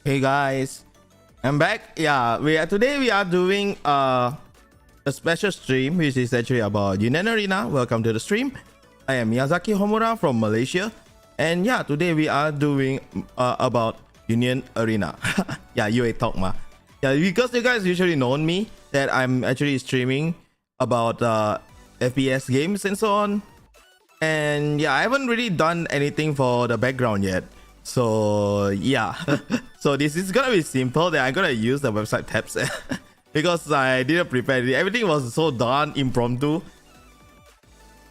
Hey guys, I'm back. Yeah, today we are doing a special stream which is actually about Union Arena. Welcome to the stream. I am Miyazaki Homura from Malaysia, and yeah, today we are doing about Union Arena. Yeah, you talk ma. Yeah, because you guys usually know me that I'm actually streaming about FPS games and so on. And yeah, I haven't really done anything for the background yet. So yeah, so this is gonna be simple. That I'm gonna use the website tabs because I didn't prepare it. Everything was so done impromptu.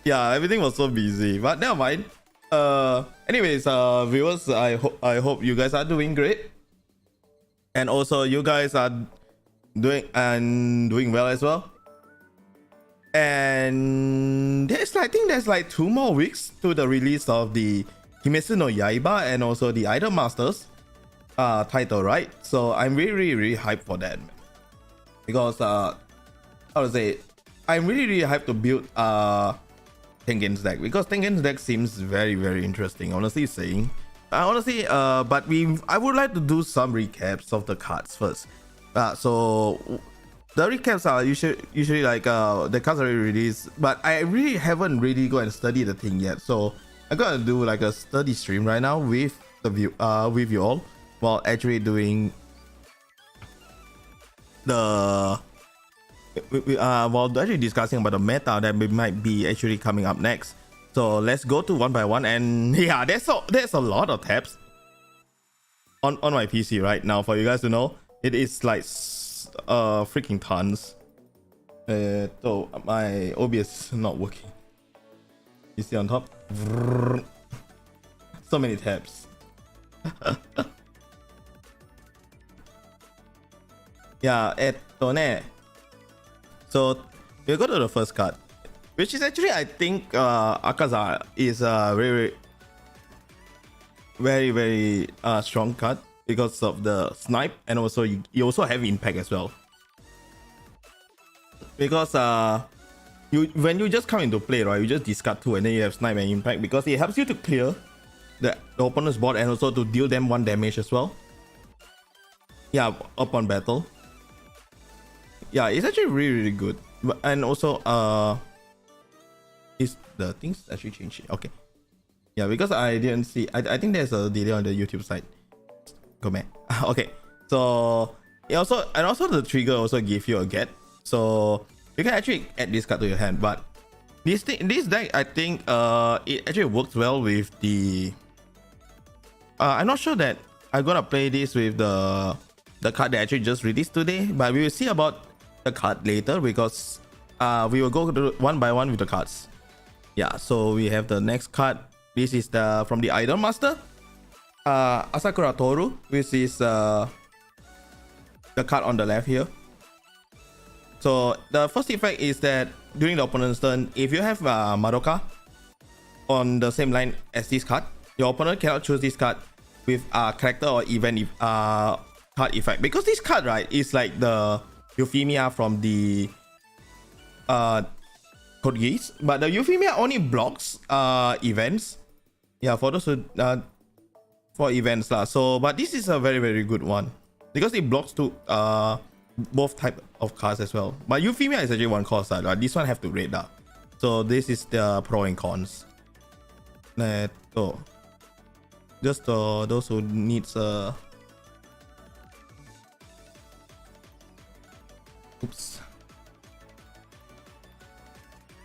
Yeah, everything was so busy. But never mind. Anyways, viewers, I hope you guys are doing great, and also you guys are doing well as well. And I think there's like 2 more weeks to the release of the Kimetsu no Yaiba and also the Idol Masters title, right? So I'm really hyped for that, because how to say, I'm really hyped to build Tengen's deck, because Tengen's deck seems very interesting, honestly saying. But I would like to do some recaps of the cards first. So the recaps are usually like the cards are already released, but I really haven't really go and study the thing yet. So I'm gonna do like a study stream right now with with you all, while actually doing the while actually discussing about the meta that might be actually coming up next. So let's go to one by one. And yeah, there's a lot of tabs on my PC right now. For you guys to know, it is like freaking tons. So my OBS is not working. You see on top, so many tabs. Yeah, so we'll go to the first card, which is actually, I think Akaza is a very strong card because of the snipe, and also you also have impact as well. Because when you just come into play, right, you just discard 2 and then you have snipe and impact, because it helps you to clear the opponent's board and also to deal them 1 damage as well. Yeah, upon battle. Yeah, it's actually really good. And also is the things actually changed? Okay. Yeah, because I didn't see, I think there's a delay on the YouTube side. Go man. Okay, so it also the trigger also give you a get, so you can actually add this card to your hand. But this deck, I think it actually works well with the I'm not sure that I'm gonna play this with the card that actually just released today, but we will see about the card later, because we will go one by one with the cards. Yeah, so we have the next card. This is the from the Idol Master, Asakura Toru, which is the card on the left here. So the first effect is that during the opponent's turn, if you have Madoka on the same line as this card, your opponent cannot choose this card with a character or event card effect, because this card, right, is like the Euphemia from the Code Geass, but the Euphemia only blocks events. Yeah, for those who for events lah. So but this is a very good one, because it blocks to both type of cards as well. But Euphemia is actually 1 cost side. This one have to rate that. So this is the pro and cons. So just those who needs oops.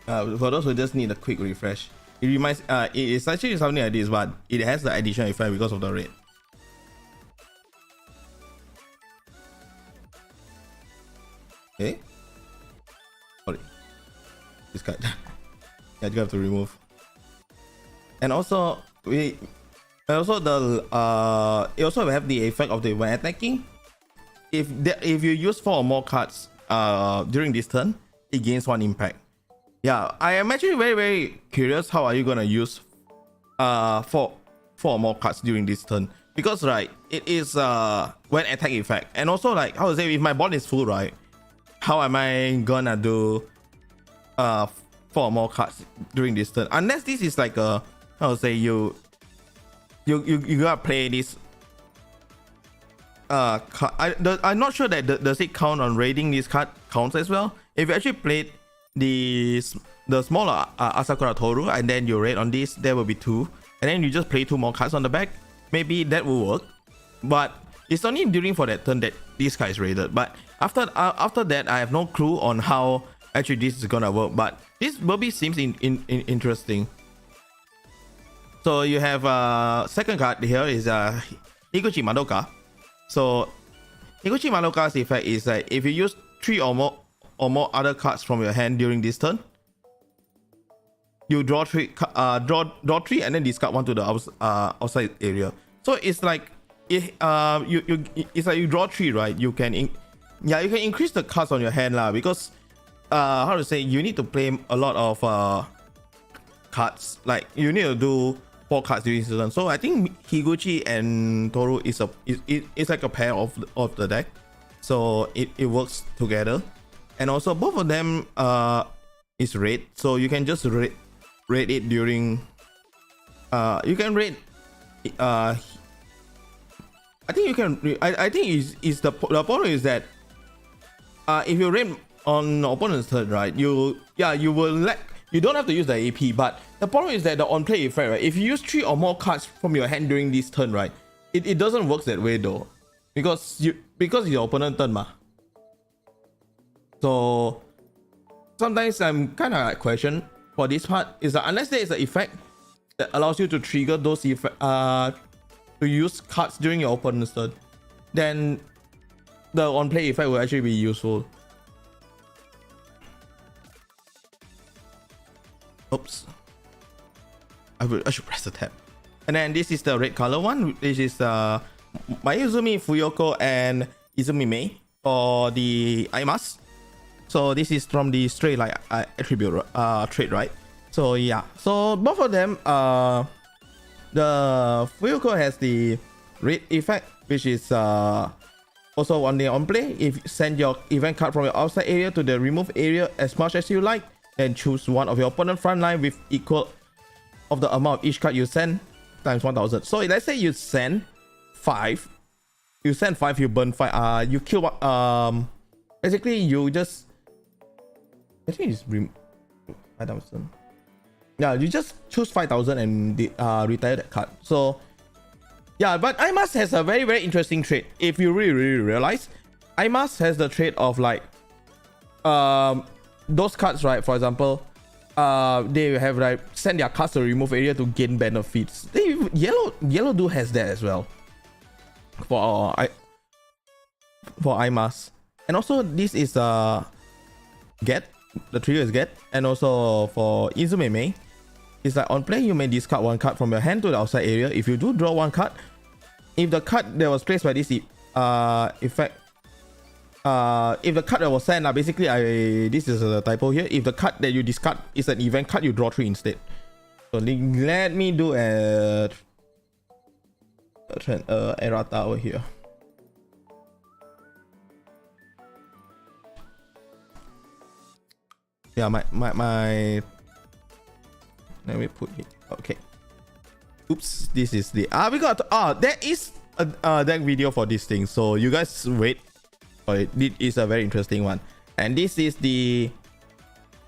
For those who just need a quick refresh, it reminds it is actually something like this, but it has the additional effect because of the rate. Okay, sorry, this card. Yeah, you have to remove. And also it also have the effect of the when attacking, if you use 4 or more cards during this turn, it gains 1 impact. Yeah, I am actually very curious how are you gonna use 4 or more cards during this turn, because right, it is when attack effect, and also like how to say, if my board is full, right, how am I gonna do 4 or more cards during this turn, unless this is like a, how to say, you gotta play this I'm not sure that does it count on raiding this card counts as well. If you actually played the smaller Asakura Toru and then you raid on this, there will be 2, and then you just play 2 more cards on the back. Maybe that will work, but it's only during for that turn that this card is raided. But after that, I have no clue on how actually this is gonna work. But this Burby seems interesting. So you have second card here is Higuchi Madoka. So Higuchi Madoka's effect is that if you use 3 or more other cards from your hand during this turn, you draw 3 and then discard 1 to the outside area. So it's like it's like you draw 3, right? You can increase the cards on your hand lah, because how to say, you need to play a lot of cards. Like you need to do 4 cards during this turn. So I think Higuchi and Toru is like a pair of the deck. So it works together. And also both of them is raid, so you can just raid it during you can raid I think you can. I think is the problem is that if you raid on the opponent's turn, right? You don't have to use the AP, but the problem is that the on play effect, right? If you use 3 or more cards from your hand during this turn, right? It doesn't work that way though, because it's your opponent's turn, ma. So sometimes I'm kind of like question for this part is that unless there is an effect that allows you to trigger those effect to use cards during your opponent's turn, then the on play effect will actually be useful. Oops, I should press the tab. And then this is the red color one. This is Mayuzumi Fuyoko and Izumi Mei for the Aimas. So this is from the Stray Light attribute trait, right? So yeah, so both of them, the Fuyoko has the red effect, which is also one day on play. If you send your event card from your outside area to the remove area as much as you like, then choose one of your opponent front line with equal of the amount of each card you send times 1000. So let's say you send 5, you burn 5, you kill one, basically you just, I think it's 5,000. Yeah, you just choose 5,000 and retire that card. So yeah, but IMAS has a very, very interesting trait. If you really realize, IMAS has the trait of like those cards, right? For example, they have like send their cards to remove area to gain benefits. Yellow do has that as well for IMAS. And also this is get. The trigger is get. And also for Izumi Mei, it's like on play you may discard 1 card from your hand to the outside area. If you do draw 1 card, if the card that was placed by this effect, if the card that was sent, basically this is a typo here. If the card that you discard is an event card, you draw 3 instead. So let me do a errata over here. Yeah, my let me put it. Okay. Oops, this is the we got there is a deck video for this thing, so you guys wait for it. It is a very interesting one. And this is the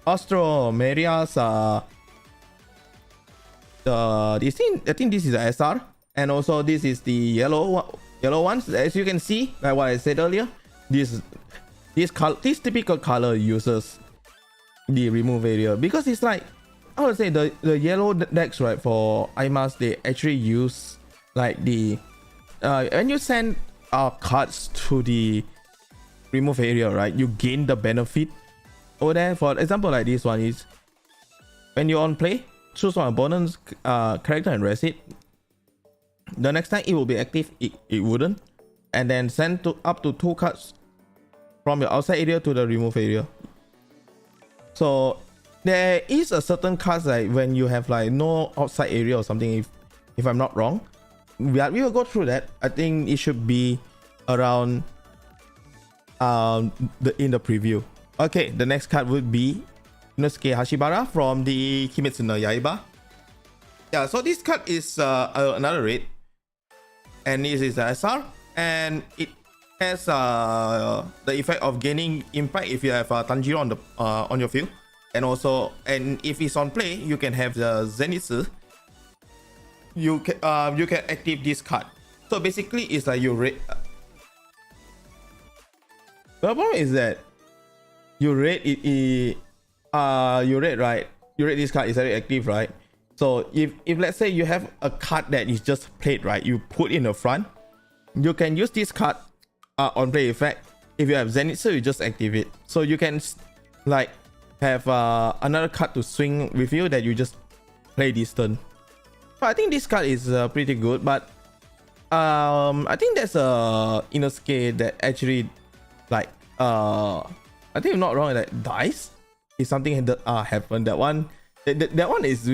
Astromeria's this thing, I think this is the SR, and also this is the yellow ones. As you can see, like what I said earlier, this typical color uses the remove area, because it's like, I would say the yellow decks, right, for IMAS, they actually use like the when you send cards to the remove area, right, you gain the benefit over there. For example, like this one is when you're on play, choose one opponent's character and rest it. The next time it will be active, it wouldn't, and then send up to 2 cards from your outside area to the remove area. So there is a certain cards like when you have like no outside area or something, if I'm not wrong. We will go through that. I think it should be around in the preview. Okay, the next card would be Inosuke Hashibara from the Kimetsu no Yaiba. Yeah, so this card is another raid, and this is the SR, and it has the effect of gaining impact if you have Tanjiro on your field, and also, and if it's on play, you can have the Zenitsu. You can active this card. So basically, it's like you rate. The problem is that you rate it. You rate, right? You rate this card is very active, right? So if let's say you have a card that is just played, right, you put in the front, you can use this card on play effect. If you have Zenitsu, you just activate. So you can like have another card to swing with you that you just play this turn. So I think this card is pretty good, but I think there's a inner scale that actually like I think I'm not wrong, that dies if something that happened. That one is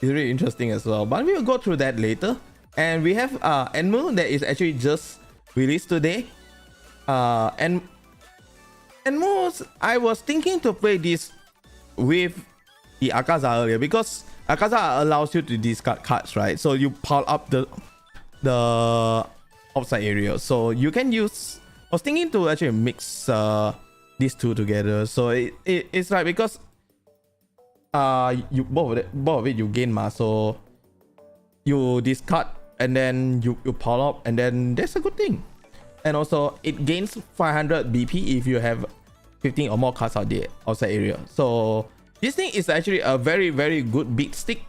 really interesting as well, but we will go through that later. And we have Enmu that is actually just released today. And Enmu, I was thinking to play this with the Akaza earlier, because Akaza allows you to discard cards, right? So you pile up the outside area, so you can use. I was thinking to actually mix these two together. So it's like, because you both of it you gain mass, so you discard and then you pile up, and then that's a good thing. And also it gains 500 BP if you have 15 or more cards out the outside area. So this thing is actually a very, very good big stick,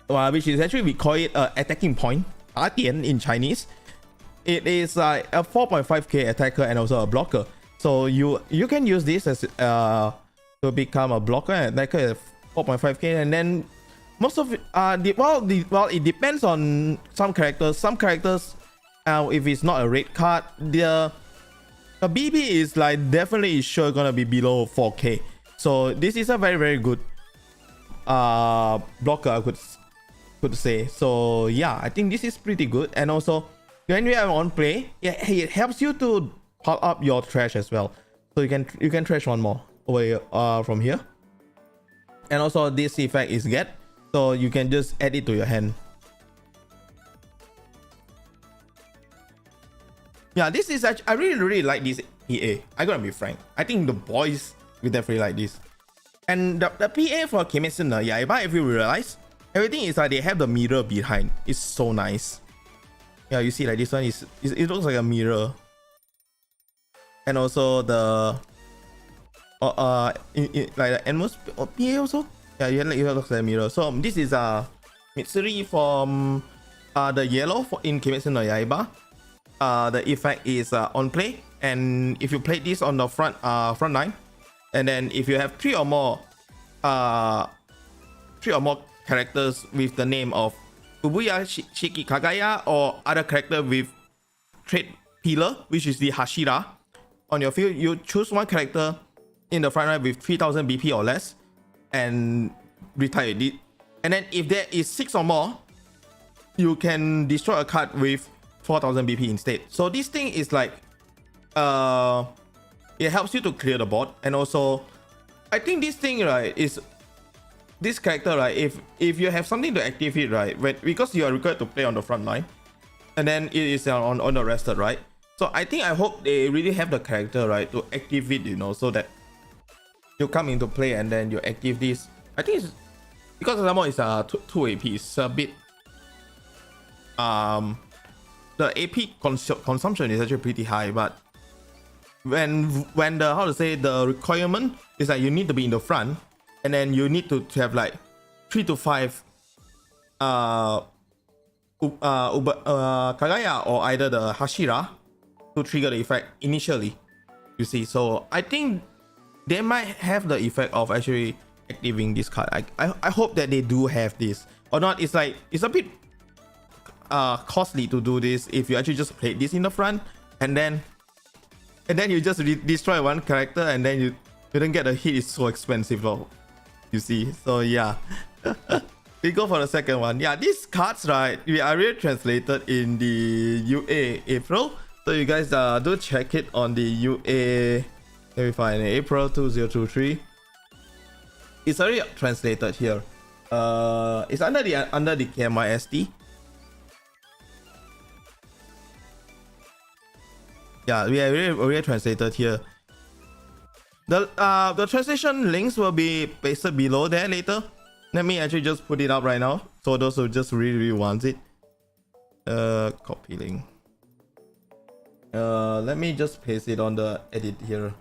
which is actually, we call it attacking point, 打点 in Chinese. It is like a 4.5k attacker and also a blocker. So you can use this as to become a blocker and attacker at 4.5k, and then most of it, well, it depends on some characters. Some characters, if it's not a red card, the BB is like definitely sure gonna be below 4k. So this is a very, very good blocker, I could say. So yeah, I think this is pretty good. And also when you have on play, it helps you to pile up your trash as well. So you can trash one more away from here. And also this effect is get, so you can just add it to your hand. Yeah, this is actually, I really like this PA. I gotta be frank. I think the boys will definitely like this. And the PA for Kimetsu no Yaiba, if you realize, everything is like they have the mirror behind. It's so nice. Yeah, you see, like this one it looks like a mirror. And also the like the Enmu's PA also. Yeah, it looks like a mirror. So this is Mitsuri from the yellow in Kimetsu no Yaiba. The effect is on play, and if you play this on the front line, and then if you have three or more characters with the name of Ubuya, Shiki Kagaya, or other character with trait pillar, which is the Hashira, on your field, you choose one character in the front line with 3000 BP or less and retire it. And then if there is 6 or more, you can destroy a card with 4000 BP instead. So this thing is like it helps you to clear the board. And also I think this thing, right, is this character, right, if you have something to activate, right, because you are required to play on the front line, and then it is on the rested, right? So I hope they really have the character, right, to activate, you know, so that you come into play and then you active this. I think it's because the amount is 2 AP, it's a bit the AP consumption is actually pretty high, but when the, how to say, the requirement is that you need to be in the front, and then you need to have like 3 to 5 Kagaya or either the Hashira to trigger the effect initially, you see. So I think they might have the effect of actually activating this card. I hope that they do have this. Or not, it's like, it's a bit costly to do this if you actually just play this in the front, and then you just destroy one character, and then you don't get a hit. It's so expensive though, you see. So yeah. We go for the second one. Yeah, these cards, right, we are really translated in the UA April, so you guys do check it on the UA. Let me find it. April 2023. It's already translated here. It's under the KMIST. Yeah, we already translated here. The translation links will be pasted below there later. Let me actually just put it up right now, so those who just really want it. Copy link. Let me just paste it on the edit here.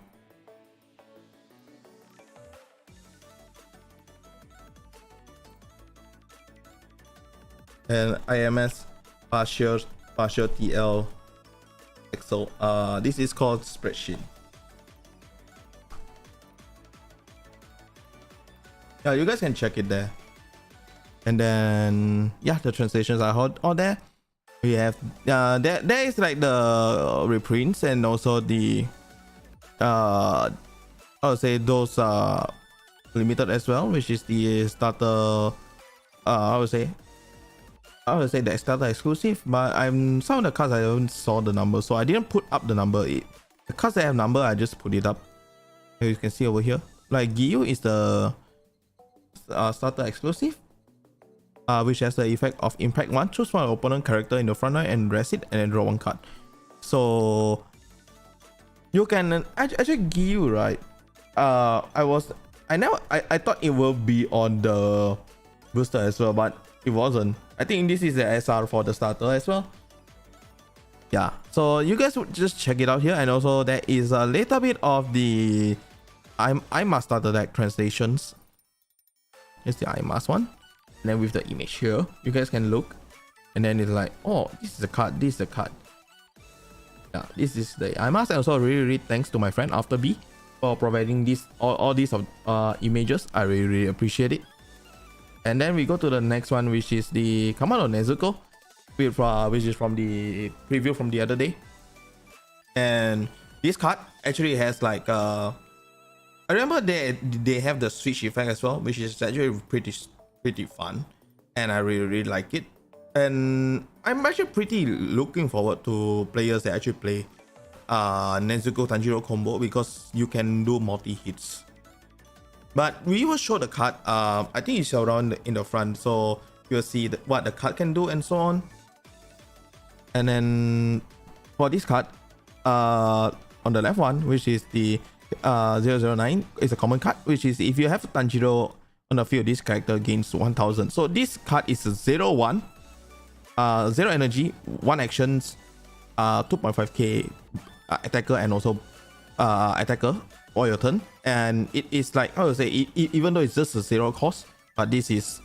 And IMS partial TL Excel. This is called spreadsheet. Yeah, you guys can check it there. And then yeah, the translations are all there. We have there is like the reprints and also the I would say those limited as well, which is the starter. I would say the starter exclusive, but some of the cards I don't saw the number, so I didn't put up the number. The cards that have number, I just put it up. As you can see over here, like Giyu is the starter exclusive, which has the effect of impact 1. Choose one opponent character in the front line and rest it, and then draw 1 card. So you can actually Giyu, right? I thought it will be on the booster as well, but it wasn't. I think this is the SR for the starter as well. Yeah, so you guys would just check it out here. And also there is a little bit of the IMAS starter deck translations. Here's the IMAS one, and then with the image here, you guys can look, and then it's like, oh, this is the card, this is the card. Yeah, this is the IMAS. And also really thanks to my friend After B for providing this all these images. I really appreciate it. And then we go to the next one, which is the Kamado Nezuko, which is from the preview from the other day. And this card actually has like I remember they have the switch effect as well, which is actually pretty fun, and I really like it. And I'm actually pretty looking forward to players that actually play Nezuko Tanjiro combo, because you can do multi hits. But we will show the card. I think it's around in the front, so you'll see what the card can do and so on. And then for this card, on the left one, which is the 009, is a common card, which is if you have Tanjiro on the field, this character gains 1000. So this card is a 0/1, 0 energy, 1 actions, 2.5k attacker, and also attacker for your turn. And it is like, I would say, even though it's just a 0 cost, but this is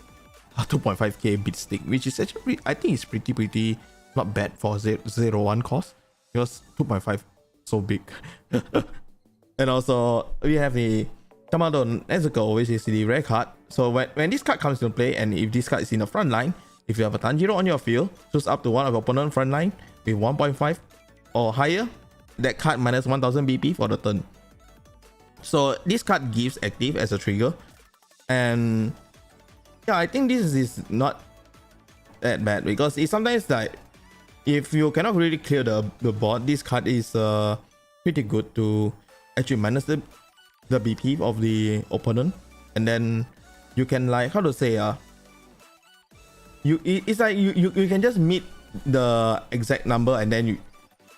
a 2.5k bit stick, which is actually, I think it's pretty not bad for 0/1 cost, because 2.5 so big. And also we have the Kamado Nezuko, which is the rare card. So when this card comes into play, and if this card is in the front line, if you have a Tanjiro on your field, choose up to one of your opponent front line with 1.5 or higher, that card minus 1000 BP for the turn. So this card gives active as a trigger. And yeah, I think this is not that bad, because it's sometimes like, if you cannot really clear the board, this card is pretty good to actually minus the BP of the opponent. And then you can, like, how to say, it's like you can just meet the exact number, and then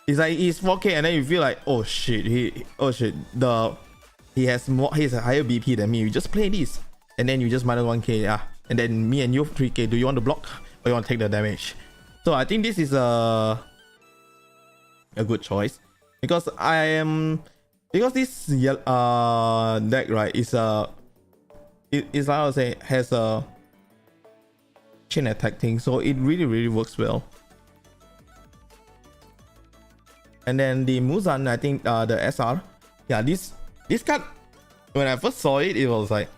it's like it's 4k, and then you feel like, oh shit, he has a higher BP than me. You just play this, and then you just minus 1k, and then me and you 3k. Do you want to block, or you want to take the damage? So I think this is a good choice, because this deck, right, is like I would say, has a chain attack thing, so it really works well. And then the Muzan, I think the SR, yeah, this card, when I first saw it, it was like,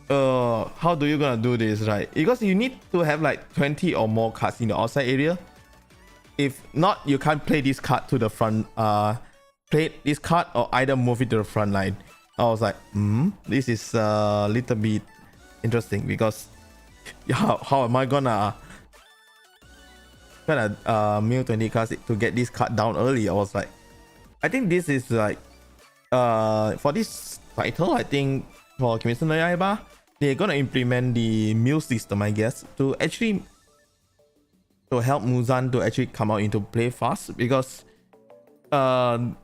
how do you gonna do this, right? Because you need to have like 20 or more cards in the outside area. If not, you can't play this card to the front, play this card or either move it to the front line. I was like, this is a little bit interesting, because how am I gonna mill 20 cards to get this card down early? I was like, I think this is like, for this title, I think for Kimetsu no Yaiba, they're gonna implement the mill system, I guess, to actually help Muzan to actually come out into play fast, because I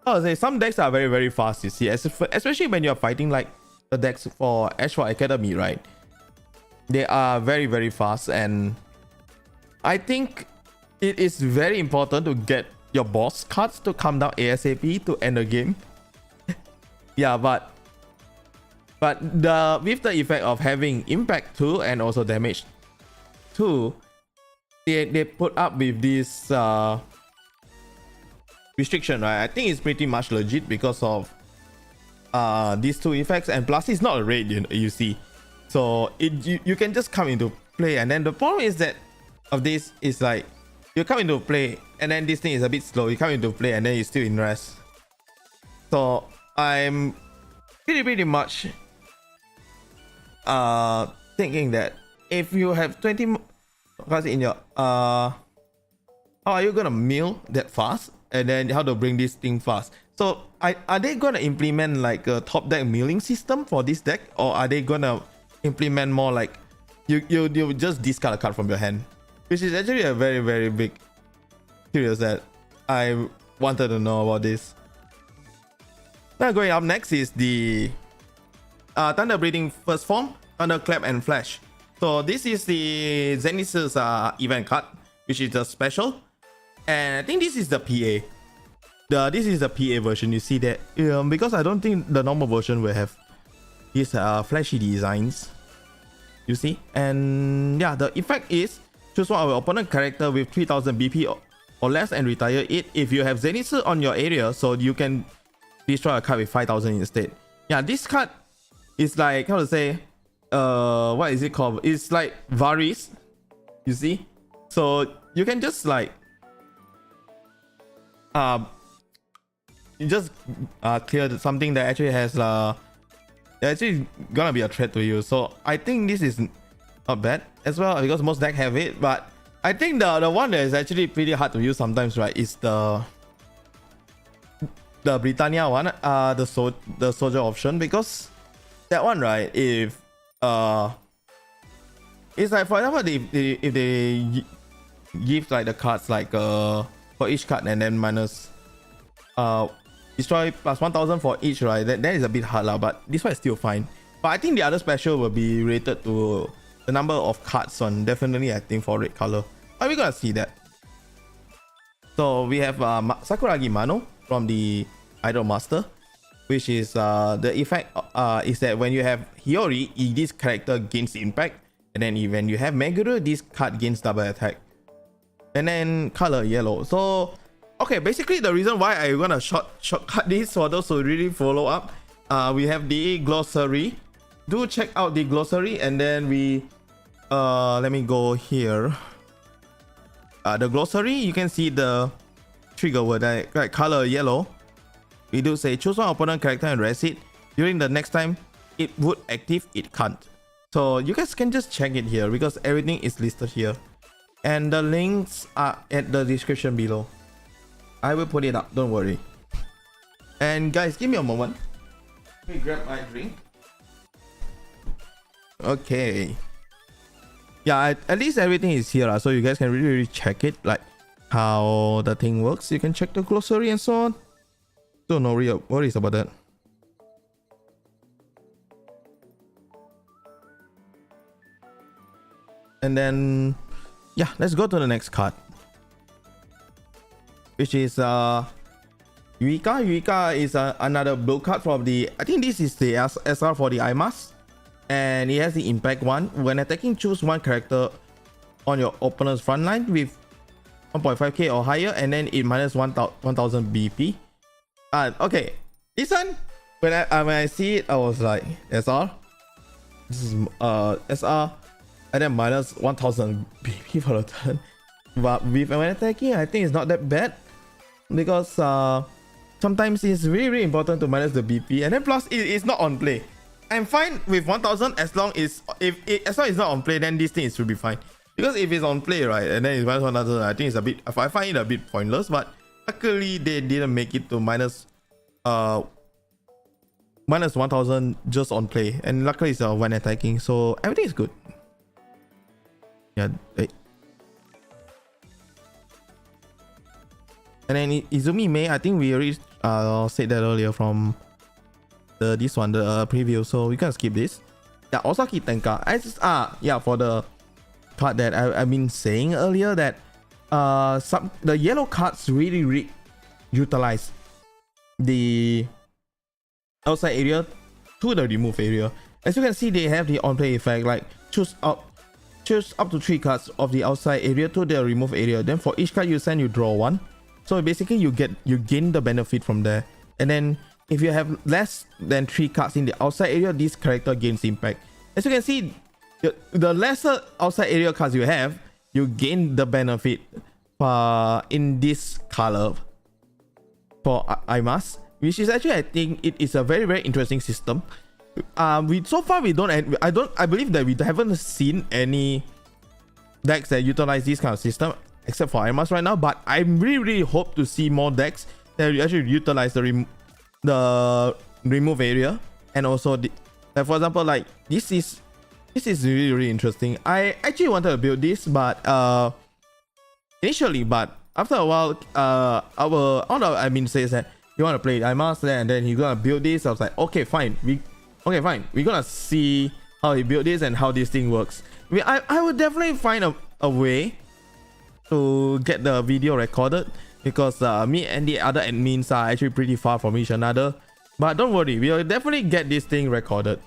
would say some decks are very, very fast, you see, especially when you're fighting like the decks for Ashford Academy, right? They are very, very fast, and I think it is very important to get your boss cards to come down ASAP to end the game. Yeah, but with the effect of having impact 2 and also damage 2, they put up with this restriction, right? I think it's pretty much legit because of these 2 effects, and plus it's not a raid, you see, so you can just come into play. And then the problem is that of this is like you come into play and then this thing is a bit slow. You come into play and then you're still in rest. So I'm pretty much thinking that if you have 20 cards in your how are you gonna mill that fast, and then how to bring this thing fast? So are they gonna implement like a top deck milling system for this deck, or are they gonna implement more like you just discard a card from your hand, which is actually a very, very big curious that I wanted to know about this. Now going up next is the Thunder Breathing First Form, Thunderclap and Flash. So this is the Zenith's event card, which is a special, and I think this is the PA. This is the PA version. You see that because I don't think the normal version will have these flashy designs. You see, and yeah, the effect is choose one of your opponent character with 3000 BP or less and retire it. If you have Zenitsu on your area, so you can destroy a card with 5000 instead. Yeah, this card is like, how to say, what is it called? It's like Varys, you see. So you can just like you just clear something that actually has actually gonna be a threat to you. So I think this is not bad as well, because most decks have it. But I think the one that is actually pretty hard to use sometimes, right, is the Britannia one, the soldier option, because that one, right, if it's like, for example, if they give like the cards like for each card and then minus destroy plus 1000 for each, right, that is a bit hard lah, but this one is still fine. But I think the other special will be related to the number of cards on, definitely I think, for red color. But we're gonna see that. So we have Sakuragi Mano from the Idol Master, which is the effect is that when you have Hiyori, this character gains impact, and then when you have Meguru, this card gains double attack. And then color yellow. So okay, basically the reason why I'm gonna shortcut this for those who really follow up, we have the glossary. Do check out the glossary, and then we let me go here. The glossary, you can see the trigger word, like color yellow. We do say choose one opponent character and rest it. During the next time it would active, it can't. So you guys can just check it here because everything is listed here, and the links are at the description below. I will put it up, don't worry. And guys, give me a moment. Let me grab my drink. Okay. Yeah, at least everything is here, so you guys can really check it, like how the thing works. You can check the glossary and so on. So no real worries about that. And then yeah, let's go to the next card, which is Yuika. Yuika is another blue card from the, I think this is the SR for the IMAS, and it has the impact one. When attacking, choose one character on your opponent's front line with 1.5k or higher, and then it minus 1000 BP. Okay, this one, when I see it, I was like, SR, this is SR, and then minus 1000 BP for the turn. But when attacking, I think it's not that bad, because sometimes it's really important to minus the BP, and then plus it's not on play. I'm fine with 1000 as long as as long as it's not on play, then this thing should be fine. Because if it's on play, right, and then it's minus 1000, I think it's a bit, I find it a bit pointless. But luckily they didn't make it to minus 1000 just on play, and luckily it's when attacking, so everything is good. Yeah. And then Izumi Mei, I think we already said that earlier from the preview, so we can skip this. Yeah, Osaki Tenka. Yeah, for the card that I've been saying earlier, that the yellow cards really utilize the outside area to the remove area. As you can see, they have the on play effect, like choose up to 3 cards of the outside area to the remove area. Then for each card you send, you draw 1. So basically you gain the benefit from there. And then if you have less than 3 cards in the outside area, this character gains impact. As you can see, the lesser outside area cards you have, you gain the benefit in this color for IMAS, which is actually, I think it is a very interesting system. So far we I believe that we haven't seen any decks that utilize this kind of system except for IMAS right now, but I really hope to see more decks that actually utilize the remove area. And also for example, like this is really interesting. I actually wanted to build this, but initially, but after a while, our admin says that you want to play IMAS there, and then he's gonna build this. I was like, okay, fine. We're gonna see how he built this and how this thing works. I would definitely find a way to get the video recorded, because me and the other admins are actually pretty far from each another. But don't worry, we'll definitely get this thing recorded.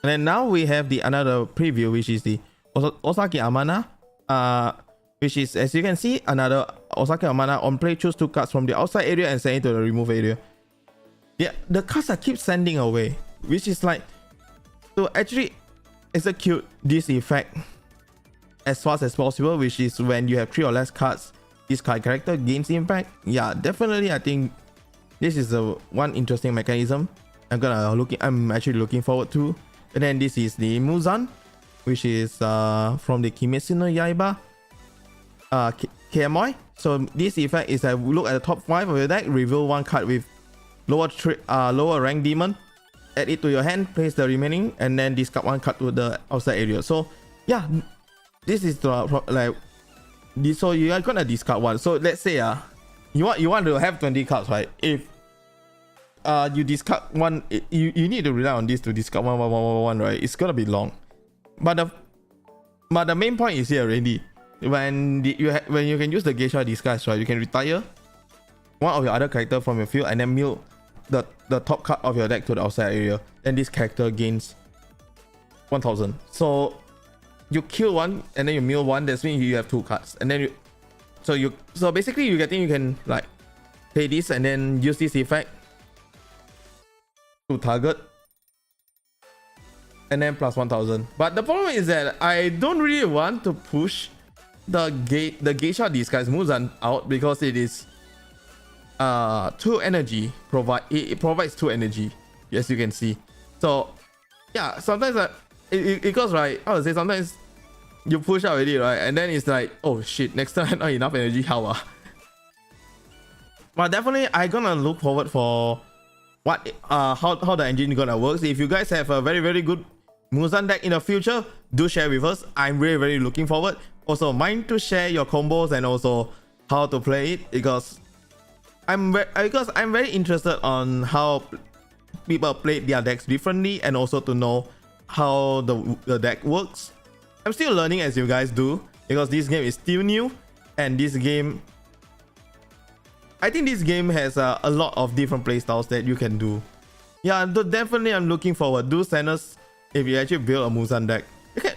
And then now we have another preview, which is the Osaki Amana, which is, as you can see, another Osaki Amana. On play, choose 2 cards from the outside area and send it to the remove area. Yeah, the cards I keep sending away, which is like to actually execute this effect as fast as possible, which is when you have 3 or less cards, this card character gains impact. Yeah, definitely, I think this is one interesting mechanism I'm actually looking forward to. And then this is the Muzan, which is from the Kimetsu no Yaiba KMOI. So this effect is that look at the top 5 of your deck, reveal 1 card with lower rank demon, add it to your hand, place the remaining, and then discard 1 card to the outside area. So yeah, this is like this. So you are gonna discard 1. So let's say you want to have 20 cards, right? If you discard 1, you need to rely on this to discard 1, right? It's gonna be long. But the main point is here already. When you can use the Geisha Disguise, right? You can retire 1 of your other character from your field and then mill the top card of your deck to the outside area. Then this character gains 1000. So you kill 1 and then you mill 1. That means you have 2 cards. And then so basically you can like play this and then use this effect to target, and then plus 1000. But the problem is that I don't really want to push the Geisha Disguise Muzan out, because it is 2 energy. It provides 2 energy, as you can see. So yeah, sometimes it goes right. I would say sometimes you push out already, right? And then it's like, oh shit, next time not enough energy, how But definitely I gonna look forward for how the engine gonna work. If you guys have a very good Muzan deck in the future, do share with us. I'm very looking forward. Also, mind to share your combos and also how to play it, because I'm very interested on how people play their decks differently, and also to know how the deck works. I'm still learning as you guys do, because this game is still new, and I think this game has a lot of different playstyles that you can do. Yeah, definitely I'm looking forward. Do send us if you actually build a Muzan deck. Okay.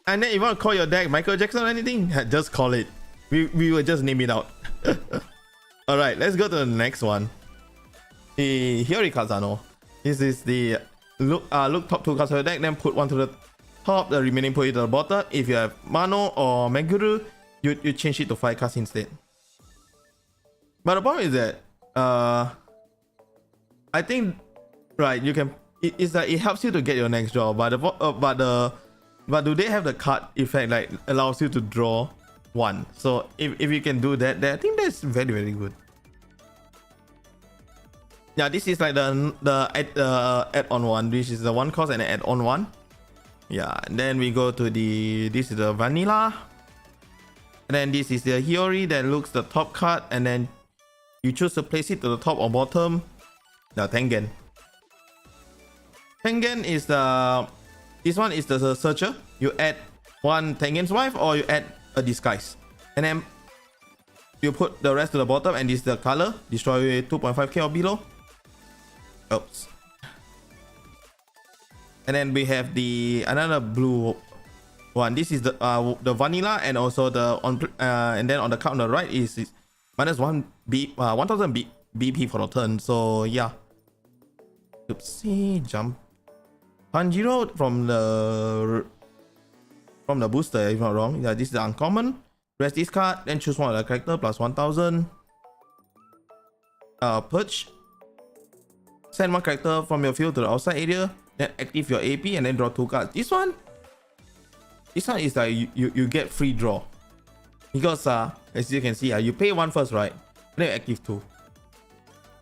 And then if you want to call your deck Michael Jackson or anything, just call it. We will just name it out. Alright, let's go to the next one. The Hiyori Kazano. This is the look top 2 cards of your deck, then put 1 to the top, the remaining put it to the bottom. If you have Mano or Meguru, you change it to 5 cards instead. But the problem is that I think, right, you can it's like it helps you to get your next draw, but do they have the card effect like allows you to draw 1? So if you can do that, I think that's very good. Yeah, this is like the add-on one. This is the 1 cost and add-on 1. Yeah, and then we go to this is the vanilla. And then this is the Hiyori that looks the top card, and then you choose to place it to the top or bottom. Now Tengen. Tengen is the, this one is the searcher. You add one Tengen's wife or you add a disguise, and then you put the rest to the bottom, and this is the color. Destroy 2.5k or below. Oops. And then we have the another blue one. This is the vanilla, and also the on and then on the card on the right is minus 1000 BP for the turn. So yeah. Oopsie, jump. Tanjiro from the booster, if not wrong. Yeah, this is the uncommon. Press this card, then choose one of the character plus 1000. Purge. Send one character from your field to the outside area. Then active your AP and then draw 2 cards. This one is like you get free draw, because as you can see, you pay 1 first, right? And then you active 2.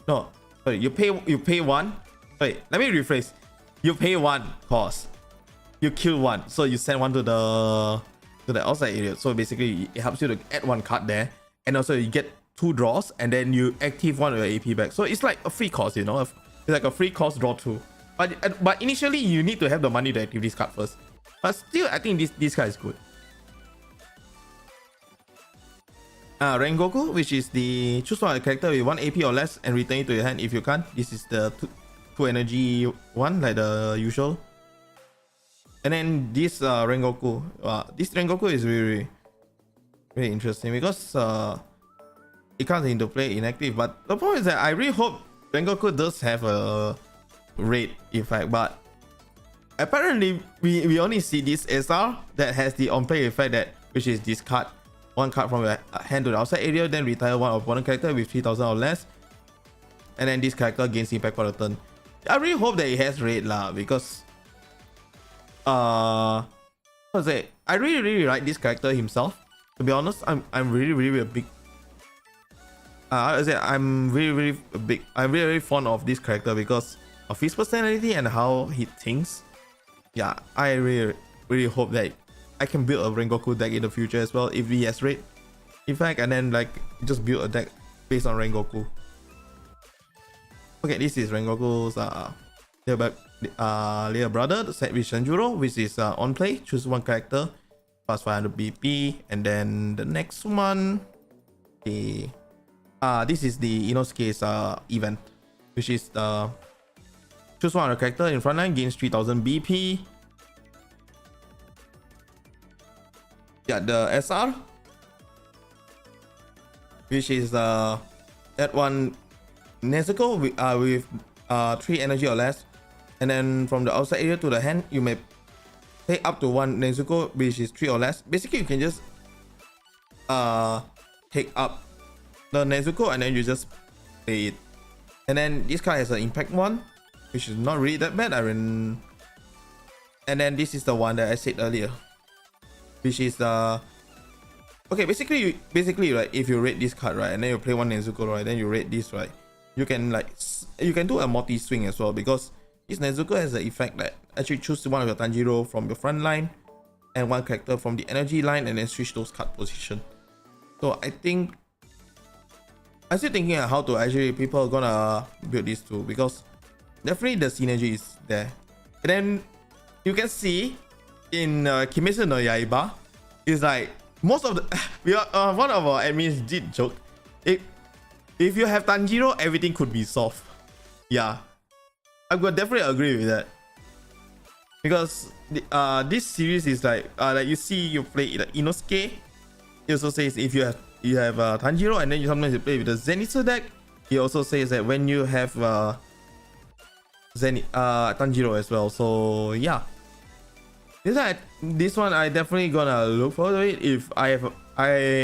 No, sorry, you pay 1. Wait, let me rephrase. You pay 1 cost. You kill 1, so you send 1 to the outside area. So basically, it helps you to add 1 card there, and also you get 2 draws, and then you active 1 of your AP back. So it's like a free cost, you know. It's like a free cost draw 2. But initially, you need to have the money to active this card first. But still, I think this card is good. Rengoku, which is the choose one character with 1 AP or less and return it to your hand if you can't. This is the 2 energy one, like the usual. And then this Rengoku, this Rengoku is really interesting, because it comes into play inactive. But the point is that I really hope Rengoku does have a raid effect, but apparently we only see this SR that has the on play effect, that which is discard 1 card from your hand to the outside area, then retire 1 opponent character with 3000 or less, and then this character gains impact for the turn. I really hope that it has raid lah, because how to say, I really like this character himself. To be honest, I'm really a big I'm really fond of this character because of his personality and how he thinks. Yeah, I really hope that I can build a Rengoku deck in the future as well if he has raid effect, and then like just build a deck based on Rengoku. Okay, this is Rengoku's little brother, set with Shanjuro, which is on play. Choose 1 character plus 500 BP, and then the next one, this is the Inosuke's event, which is the choose 1 other character in frontline, gains 3000 BP. Yeah, the SR, which is that one Nezuko with 3 energy or less, and then from the outside area to the hand, you may pay up to 1 Nezuko, which is 3 or less. Basically, you can just take up the Nezuko and then you just play it. And then this card has an impact 1, which is not really that bad. And then this is the one that I said earlier, which is okay, basically right, if you rate this card, right, and then you play 1 Nezuko, right, then you rate this, right, you can do a multi swing as well, because this Nezuko has the effect that actually choose 1 of your Tanjiro from your front line and 1 character from the energy line, and then switch those card position. So I'm still thinking of how to actually people are gonna build this too, because definitely the synergy is there. And then you can see in Kimetsu no Yaiba, is like most of the one of our admins did joke, if you have Tanjiro, everything could be solved. Yeah, I would definitely agree with that, because this series is like you see, you play like Inosuke. He also says if you have Tanjiro, and then you sometimes play with the Zenitsu deck. He also says that when you have Tanjiro as well. So yeah, this one I definitely gonna look forward to it. If I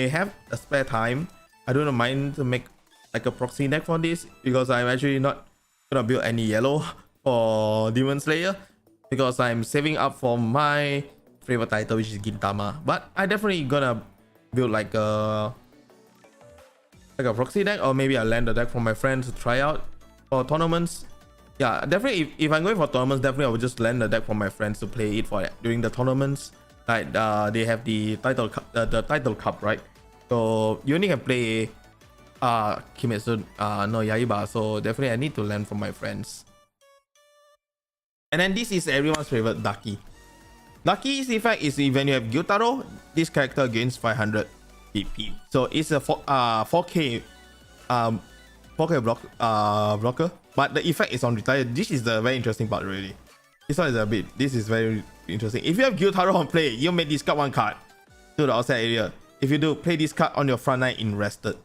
have a spare time, I don't mind to make like a proxy deck for this, because I'm actually not gonna build any yellow for Demon Slayer, because I'm saving up for my favorite title, which is Gintama. But I definitely gonna build like a proxy deck, or maybe I land the deck for my friends to try out for tournaments. Yeah, definitely if I'm going for tournaments, definitely I would just land the deck for my friends to play it for during the tournaments. Like they have the title cup, right? So you only can play Kimetsu no Yaiba, so definitely I need to learn from my friends. And then this is everyone's favorite Daki. Daki's effect is when you have Gyutaro, this character gains 500 BP. So it's a 4K blocker, but the effect is on retire. This is the very interesting part really. This is very interesting. If you have Gyutaro on play, you may discard one card to the outside area. If you do, play this card on your front line in rested.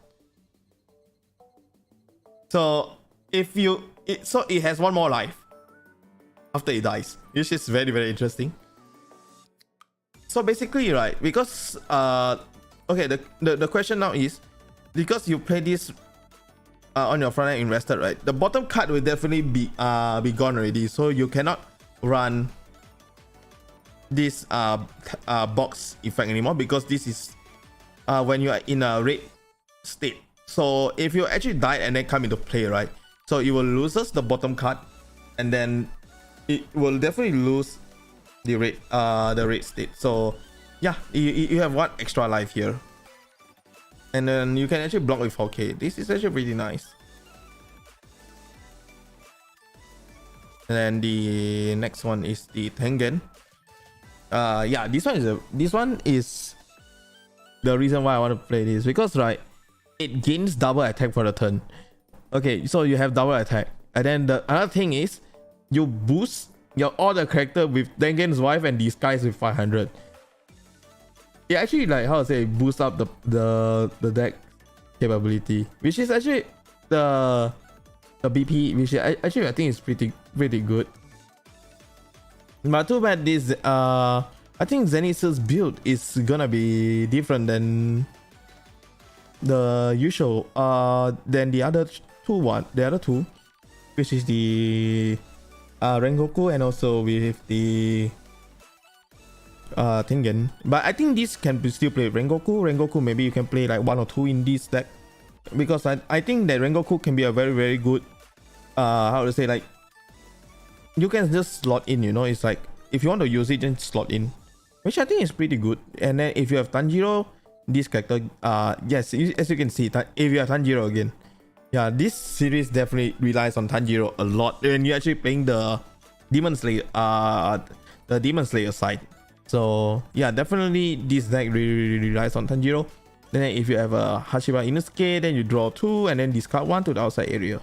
So if you it has one more life after it dies, which is very, very interesting. So basically, right, because okay, the question now is, because you play this on your front line in rested, right, the bottom card will definitely be gone already, so you cannot run this box effect anymore, because this is when you are in a red state. So if you actually die and then come into play, right, so you will lose the bottom card, and then it will definitely lose the red state. So yeah, you have one extra life here, and then you can actually block with 4K. This is actually pretty nice. And then the next one is the Tengen. Yeah, this one is the reason why I want to play this, because right, it gains double attack for the turn. Okay, so you have double attack, and then the other thing is you boost your other character with Tengen's wife and disguise with 500. It actually, like, how to say, boost up the deck capability, which is actually the BP, which actually I think is pretty good. But too bad this I think Zenith's build is gonna be different than the usual than the other two, which is the Rengoku and also with the Tengen. But I think this can be still play Rengoku. Maybe you can play like 1 or 2 in this deck, because I think that Rengoku can be a very, very good how to say, like, you can just slot in, you know. It's like if you want to use it, just slot in, which I think is pretty good. And then if you have Tanjiro, this character, yes, as you can see, if you have Tanjiro again, yeah, this series definitely relies on Tanjiro a lot when you're actually playing the Demon Slayer side. So yeah, definitely this deck really relies on Tanjiro. Then if you have a Hashiba Inosuke, then you draw 2 and then discard 1 to the outside area.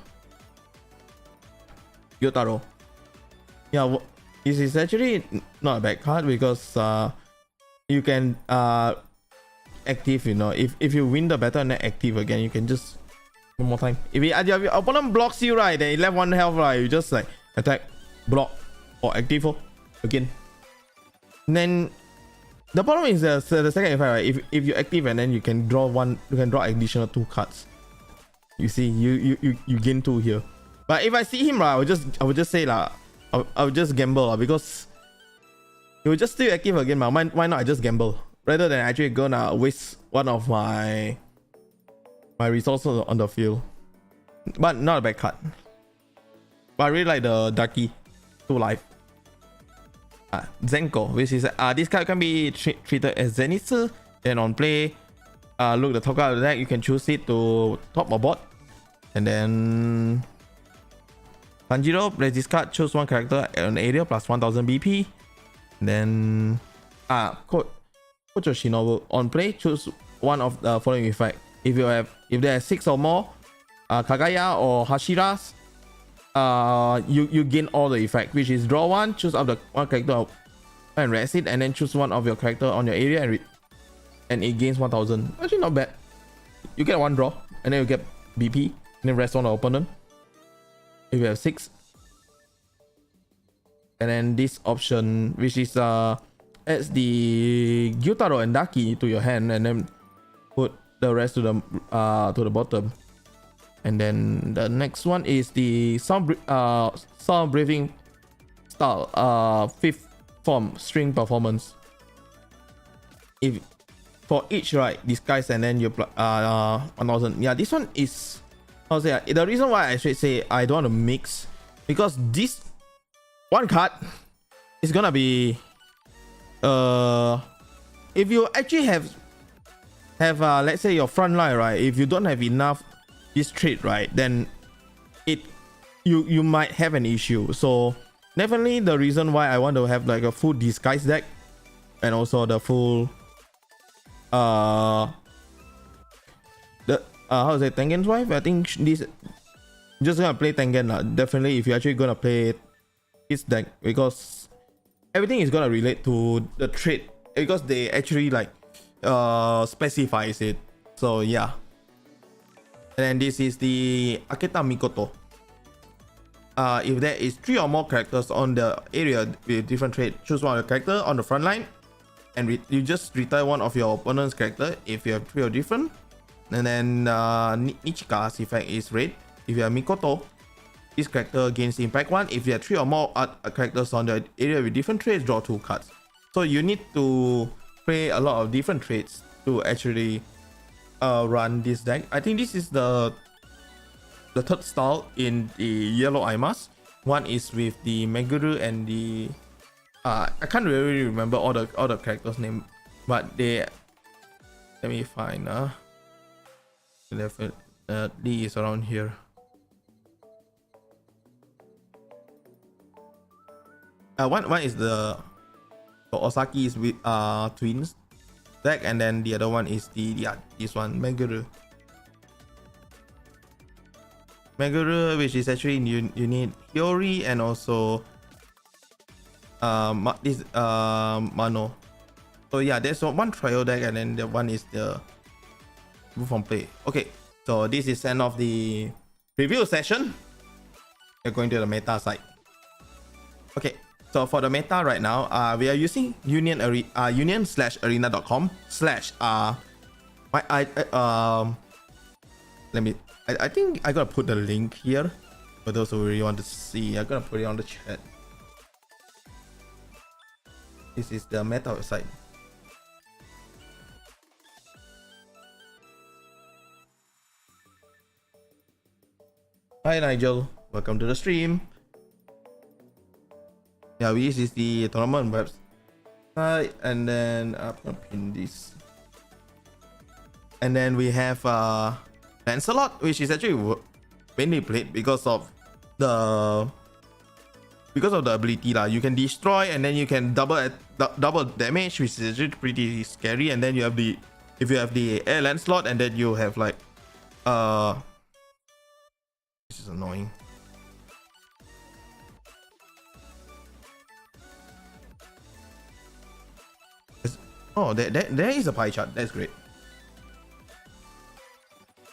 Gyutaro. Yeah, this is actually not a bad card, because you can active, you know, if you win the battle and then active again, you can just one more time. If your opponent blocks you, right, then you left 1 health, right, you just like attack, block, or active again. And then the problem is the second effect, right? If you active and then you can draw additional 2 cards. You see, you gain 2 here. But if I see him, right, I would just say I would just gamble, because he will just still active again. Why not I just gamble rather than actually gonna waste one of my resources on the field. But not a bad card. But I really like the Daki 2 life. Zenko, which is this card can be treated as Zenitsu. Then on play, look the top card of the deck, you can choose it to top or bot. And then Tanjiro, play this card, choose 1 character on area plus 1000 BP. And then Kocho Shinobu, on play, choose 1 of the following effect. If there are 6 or more Kagaya or Hashiras, you gain all the effect, which is draw 1, choose up the 1 character and rest it, and then choose 1 of your character on your area and it gains 1000. Actually not bad. You get 1 draw and then you get BP and then rest on the opponent if you have 6. And then this option, which is adds the Gyutaro and Daki to your hand, and then put the rest to the bottom. And then the next one is the sound breathing style, 5th form, string performance. If for each, right, disguise and then you 1000. Yeah, this one is, how to say, the reason why I should say I don't want to mix, because this 1 card is gonna be if you actually have have let's say your front line, right? If you don't have enough this trait, right, then you might have an issue. So definitely the reason why I want to have like a full disguise deck, and also the full how to say, Tengen's wife. I think this just gonna play Tengen definitely if you're actually gonna play this deck, because everything is gonna relate to the trait, because they actually like specifies it. So yeah. And then this is the Aketa Mikoto. If there is 3 or more characters on the area with different trait, choose one of the character on the front line, and you just retire one of your opponent's character if you have 3 or different. And then Nichika's effect is red. If you have Mikoto, this character gains impact 1. If you have 3 or more characters on the area with different traits, draw 2 cards. So you need to play a lot of different traits to actually run this deck. I think this is the third style in the yellow IMAS. One is with the Meguru and the I can't really remember all the characters' name, but they, let me find definitely is around here. One is the Osaki is with twins deck, and then the other one is this one, Meguru, which is actually you need Hiyori and also this Mano. So yeah, there's one trial deck, and then the one is the move from play. Okay, so this is end of the preview session. We're going to the meta side. Okay, so for the meta right now, we are using union/arena.com/ I think I gotta put the link here for those who really want to see. I'm gonna put it on the chat. This is the meta website. Hi Nigel, welcome to the stream. Yeah, this is the tournament website, and then I'm gonna pin this. And then we have Lancelot, which is actually mainly played because of the ability lah. You can destroy, and then you can double damage, which is actually pretty scary. And then you have if you have the air Lancelot, and then you have like this is annoying. Oh, there is a pie chart. That's great.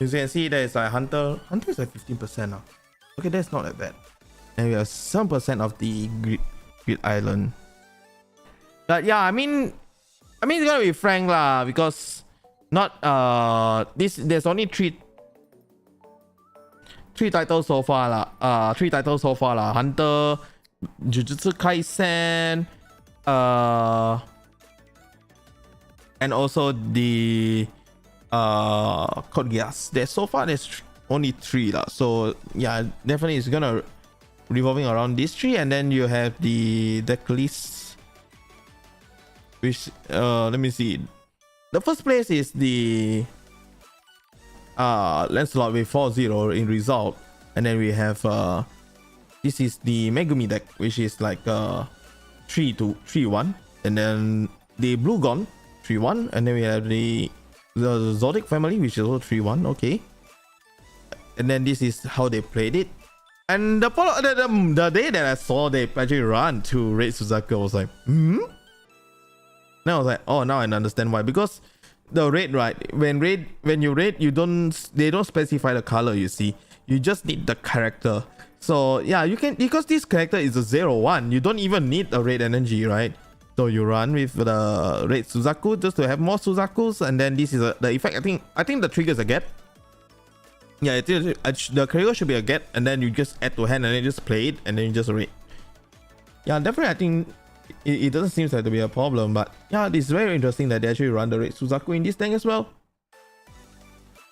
You can see there is a Hunter. Hunter is like 15% now. Okay, that's not that bad. And we have some percent of the grid island. But yeah, I mean it's gonna be frank lah, because not there's only three titles so far lah. 3 titles so far lah. Hunter, Jujutsu Kaisen, and also the Code Geass. There's only 3 lah. So yeah, definitely it's gonna revolving around these 3. And then you have the deck list, which let me see. The first place is the Lancelot with 4-0 in result, and then we have this is the Megumi deck, which is like 3-1, and then the Blue Gon 3-1, and then we have the Zodic family, which is also 3-1. Okay, and then this is how they played it. And the day that I saw they actually run to Raid Suzaku, I was like, Then I was like, oh, now I understand why. Because the raid, right? When you raid, they don't specify the color. You see, you just need the character. So yeah, you can, because this character is a 0-1. You don't even need a raid energy, right? So you run with the Raid Suzaku just to have more Suzakus, and then this is the effect. I think the trigger is a get. Yeah, the trigger should be a get, and then you just add to hand, and then just play it, and then you just raid. Yeah, definitely. I think it doesn't seem like to be a problem, but yeah, it's very interesting that they actually run the Raid Suzaku in this tank as well.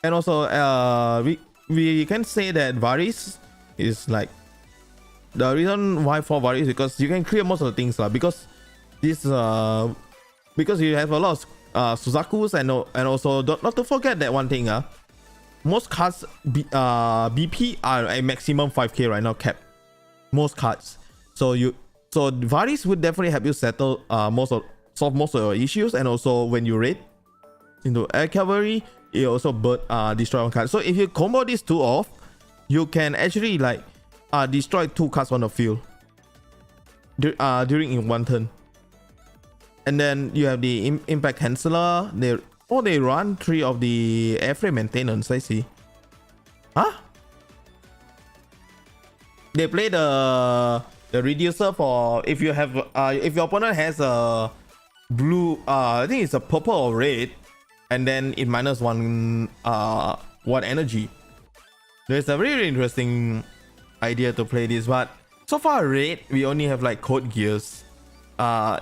And also, we can say that Varys is like the reason why for Varys, because you can clear most of the things lah. Because this because you have a lot of Suzaku's, and also not to forget that one thing. Most cards BP are a maximum 5k right now capped. Most cards. So Varys would definitely help you settle solve most of your issues, and also when you raid into air cavalry, it also destroy one card. So if you combo these two off, you can actually like destroy 2 cards on the field during in one turn. And then you have the impact canceller. They run 3 of the airframe maintenance. I see. Huh? They play the reducer for if you have if your opponent has a blue I think it's a purple or red, and then it minus one energy. There's a really interesting idea to play this, but so far red we only have like code gears.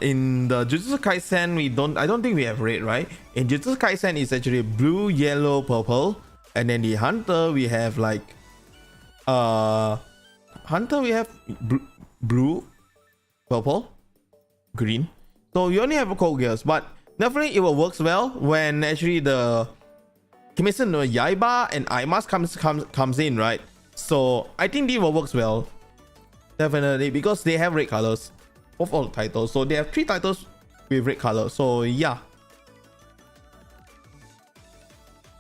In the Jujutsu Kaisen I don't think we have red, right? In Jujutsu Kaisen it's actually blue, yellow, purple, and then the hunter we have like blue, purple, green. So we only have code gears, but definitely it will works well when actually the Kimetsu no Yaiba and Aimas comes in, right? So I think this will works well, definitely, because they have red colors of all the titles. So they have 3 titles with red color. So yeah,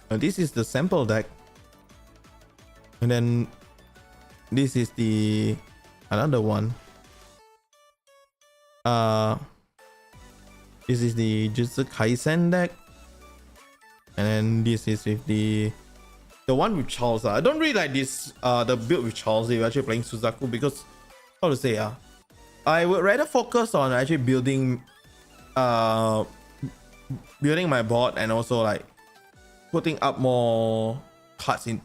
this is the sample deck, and then this is the another one. This is the Jujutsu Kaisen deck, and then this is with the one with Charles. I don't really like this the build with Charles. You're actually playing Suzaku, because how to say I would rather focus on actually building my board, and also like putting up more cards into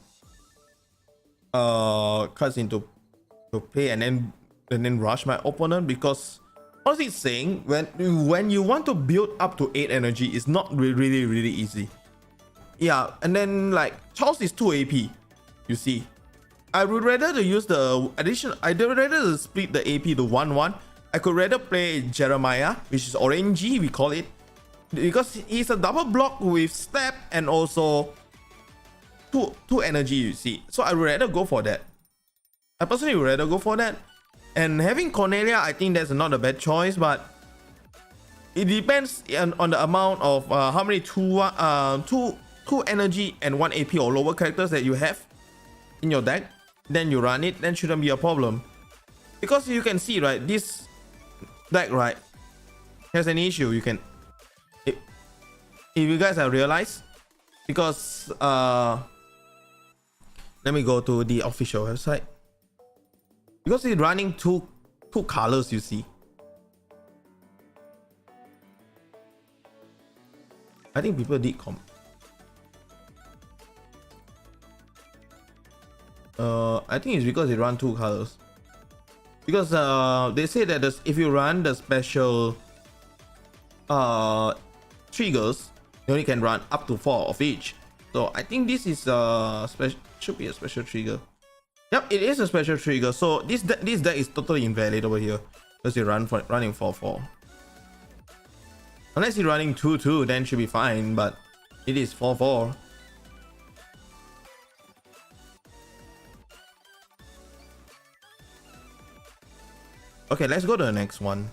play, and then rush my opponent. Because honestly saying, when you want to build up to 8 energy, it's not really easy. Yeah, and then like Charles is 2 AP, you see. I would rather to use the addition. I'd rather to split the AP to 1-1. I could rather play Jeremiah, which is orangey, we call it, because he's a double block with step and also two energy, you see. So I would rather go for that. I personally would rather go for that. And having Cornelia, I think that's not a bad choice, but it depends on the amount of how many two energy and 1 AP or lower characters that you have in your deck. Then you run it, then shouldn't be a problem. Because you can see, right, this deck, right, has an issue. You can, if you guys have realized, because let me go to the official website. Because it's running two colors, you see. I think people did I think it's because they run 2 colors. Because they say that if you run the special triggers, you only can run up to 4 of each. So I think this is should be a special trigger. Yep, it is a special trigger. So this deck is totally invalid over here, because you're running 4-4. Unless you're running 2-2, then should be fine. But it is 4-4. Okay, let's go to the next one.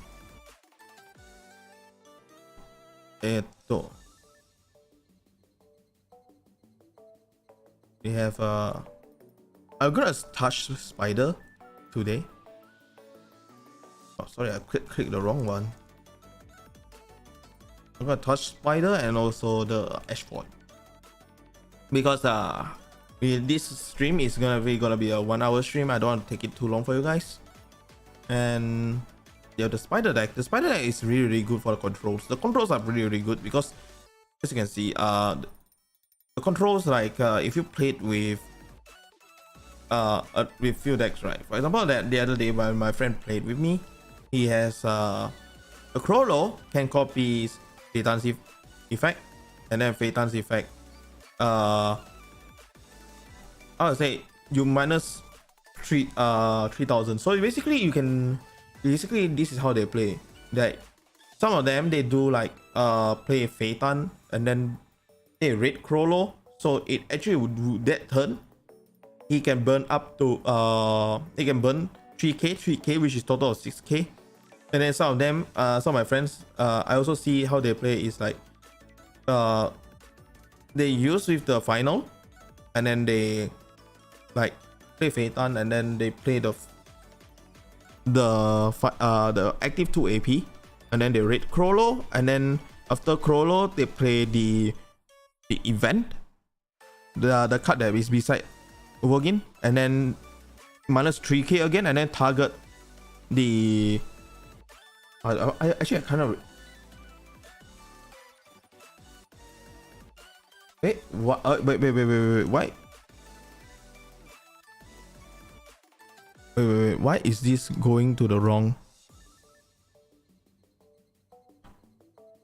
We have I'm gonna touch spider today. Oh, sorry, I clicked the wrong one. I'm gonna touch spider and also the Ashford, because this stream is gonna be a 1-hour stream. I don't want to take it too long for you guys. And yeah, the spider deck is really good for the controls. The controls are really good, because as you can see, the controls, like if you played with few decks, right? For example, that the other day when my friend played with me, he has a Crollo can copy Phaeton's effect, and then Phaeton's effect I would say you minus 3000. So basically this is how they play. Like some of them, they do like play Phaeton and then play Red Crollo, so it actually would do that turn. He can burn up to he can burn 3k, which is total of 6k. And then some of them, some of my friends, I also see how they play is like they use with the final, and then they like play Phaeton, and then they play the active 2 AP, and then they raid Crollo, and then after Crollo they play the event, the card that is beside Overgin, and then minus 3k again, and then target the actually I kind of wait, what? Wait, why? Wait, why is this going to the wrong?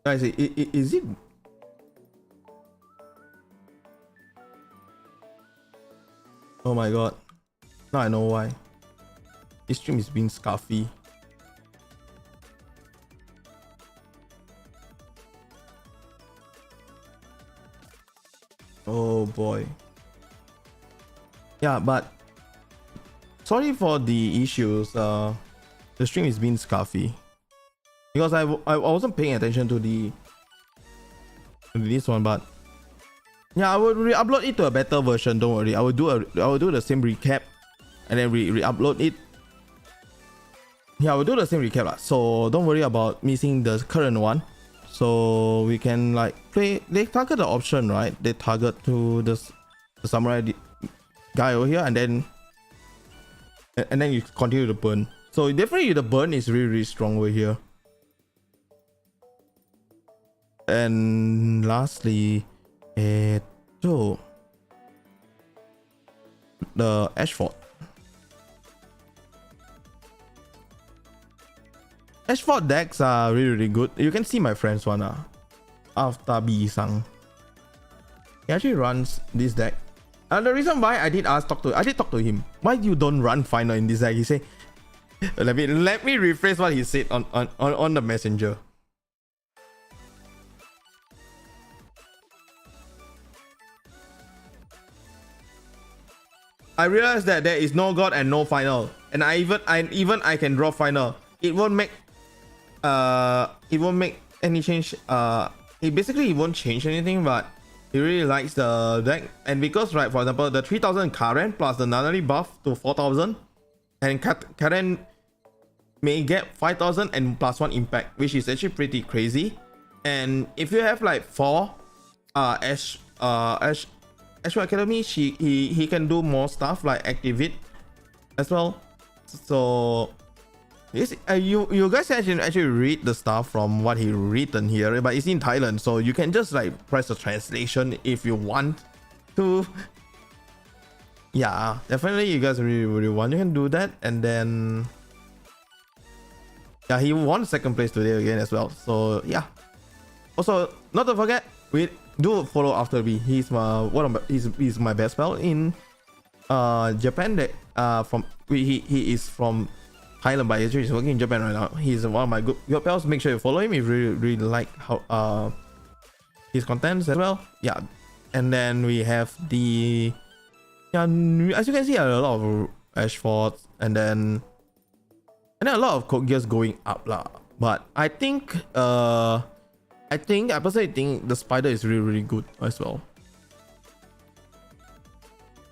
Guys, is it? Oh my god. Now I know why. This stream is being scuffy. Oh boy. Yeah, but sorry for the issues. The stream is being scuffy because I wasn't paying attention to this one, but yeah, I will re-upload it to a better version. Don't worry, I will do the same recap and then re-upload it. Yeah, I will do the same recap lah. So don't worry about missing the current one. So we can like play. They target the option, right? They target to the samurai guy over here, and then you continue to burn. So definitely the burn is really strong over here. And lastly, the Ashford. Ashford decks are really good. You can see my friend's one after B-Sang. He actually runs this deck. The reason why I did talk to him. Why you don't run final in this deck? He say, let me rephrase what he said on the messenger. I realized that there is no god and no final, and I can draw final. It won't make any change. It won't change anything, but he really likes the deck. And because, right, for example, the 3000 Karen plus the Nanari buff to 4000, and Karen may get 5000 and plus 1 impact, which is actually pretty crazy. And if you have like 4 Ashford Academy, he can do more stuff like activate as well. So yes, you guys can actually read the stuff from what he written here, but it's in Thailand, so you can just like press the translation if you want to. Yeah, definitely you guys really want, you can do that. And then yeah, he won second place today again as well. So yeah. Also, not to forget, we do follow After B. He's my he's my best pal in Japan. That he is from Thailand, but he's working in Japan right now. He's one of my good pals. Make sure you follow him if you really like how his contents as well. Yeah, and then we have the as you can see, a lot of Ashfords, and then a lot of code gears going up lah. But I personally think the spider is really good as well.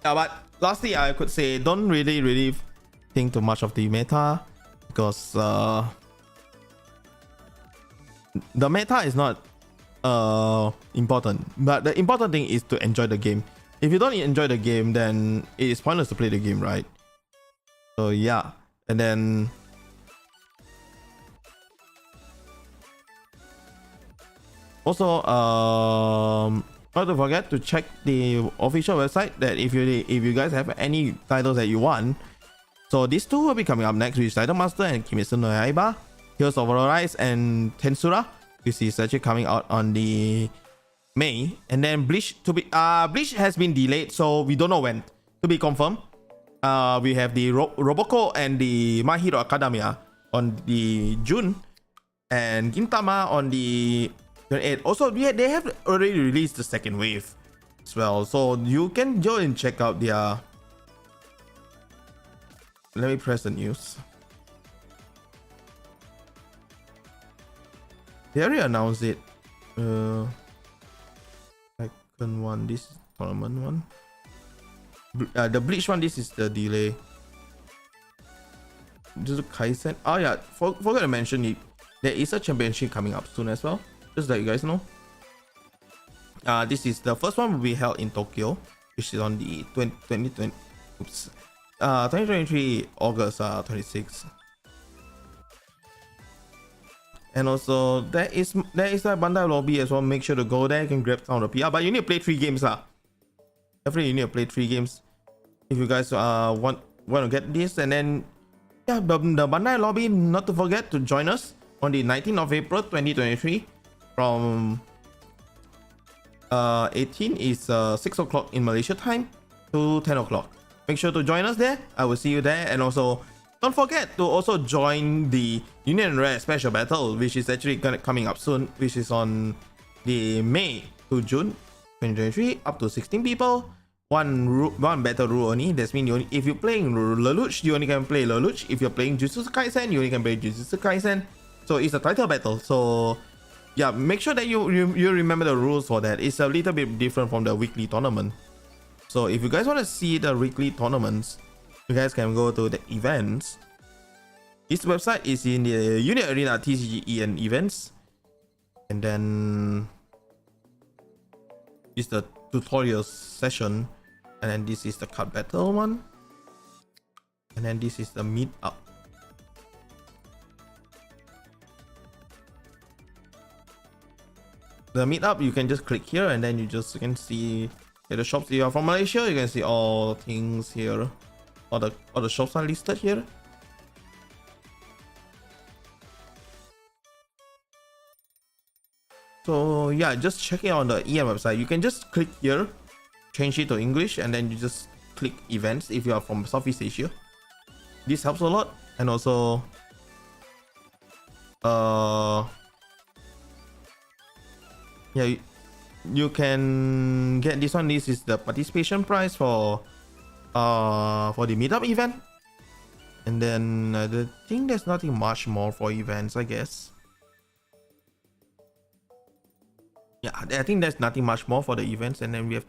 Yeah, but lastly, I could say don't really think too much of the meta, because the meta is not important, but the important thing is to enjoy the game. If you don't enjoy the game, then it is pointless to play the game, right? So yeah, and then also not to forget to check the official website, that if you guys have any titles that you want. So these two will be coming up next, which is Title Master and Kimetsu no Yaiba, Heroes of Rise and Tensura. This is actually coming out on the May. And then Bleach Bleach has been delayed, so we don't know when. To be confirmed. We have the Roboko and the My Hero Academia on the June, and Gintama on the 28. Also, they have already released the second wave as well, so you can go and check out their. Let me press the news. They already announced it. Second one, this is tournament one. The Bleach one, this is the delay. Just Kaisen. Oh yeah, forgot to mention it. There is a championship coming up soon as well. Just let you guys know. This is the first one will be held in Tokyo, which is on the 2023 August 26. And also there is a Bandai lobby as well. Make sure to go there. You can grab some of the PR, but you need to play 3 games. Definitely you need to play 3 games if you guys want to get this. And then yeah, the Bandai lobby, not to forget to join us on the 19th of April 2023 from 18 is 6 o'clock in Malaysia time to 10 o'clock. Make sure to join us there. I will see you there. And also don't forget to also join the Union and Rare special battle, which is actually coming up soon, which is on the May to June 2023, up to 16 people. One battle rule only. That means if you're playing Lelouch, you only can play Lelouch. If you're playing Jujutsu Kaisen, you only can play Jujutsu Kaisen. So it's a title battle. So yeah, make sure that you remember the rules for that. It's a little bit different from the weekly tournament. So if you guys want to see the weekly tournaments, you guys can go to the events. This website is in the Unit Arena TCG and events. And then this is the tutorial session. And then this is the card battle one. And then this is the meetup. The meetup, you can just click here and then you can see the shops. If you are from Malaysia, you can see all things here. All the shops are listed here. So yeah, just check it on the EM website. You can just click here, change it to English, and then you just click events if you are from Southeast Asia. This helps a lot. And also yeah, you can get this one. This is the participation price for the meetup event. And then I think there's nothing much more for events, I guess. Yeah, I think there's nothing much more for the events. And then we have